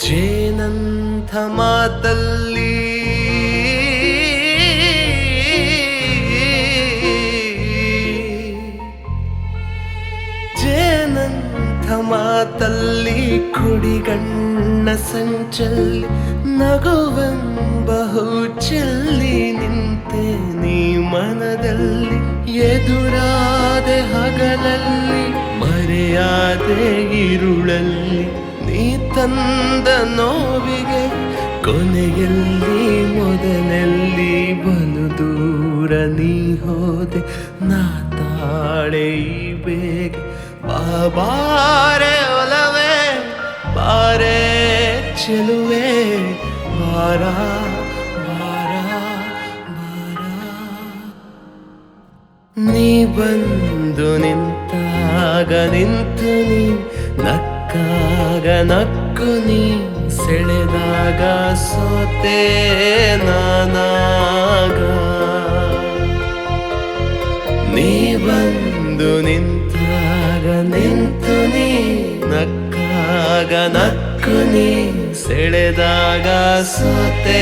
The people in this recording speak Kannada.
ಜೇನಂಥ ಮಾತಲ್ಲಿ ಜೇನಂಥ ಮಾತಲ್ಲಿ ಕುಡಿಗಣ್ಣ ಸಂಚಲ್ಲಿ ನಗುವೆಂಬ ಹುಚ್ಚಲ್ಲಿ ನಿಂತೆ ನೀ ಮನದಲ್ಲಿ ಎದುರಾದೆ ಹಗಲಲ್ಲಿ ಮರೆಯಾದೆ ಇರುಳಲ್ಲಿ ನೀ ತಂದ ನೋವಿಗೆ ಕೊನೆಯಲ್ಲಿ ಮೊದಲಲ್ಲಿ ಬಲು ದೂರ ನೀ ಹೋದೆ ನಾ ತಾಳೆ ಈ ಬೇಗ ಬಾರೆ ಒಲವೇ ಬಾರೆ ಚೆಲುವೆ ಬಾರ ಬಾರ ಬಾರ ನೀ ಬಂದು ನಿಂತಾಗ ನಿಂತು ನೀ ನಕ್ಕಾಗ ನಕ್ಕು ನೀ ಸೆಳೆದಾಗ ಸೋತೆ ನಾನಾಗ ನೀ ಬಂದು ನಿಂತಾಗ ನಿಂತು ನೀ ನಕ್ಕಾಗ ನಕ್ಕು ನೀ ಸೆಳೆದಾಗ ಸೋತೆ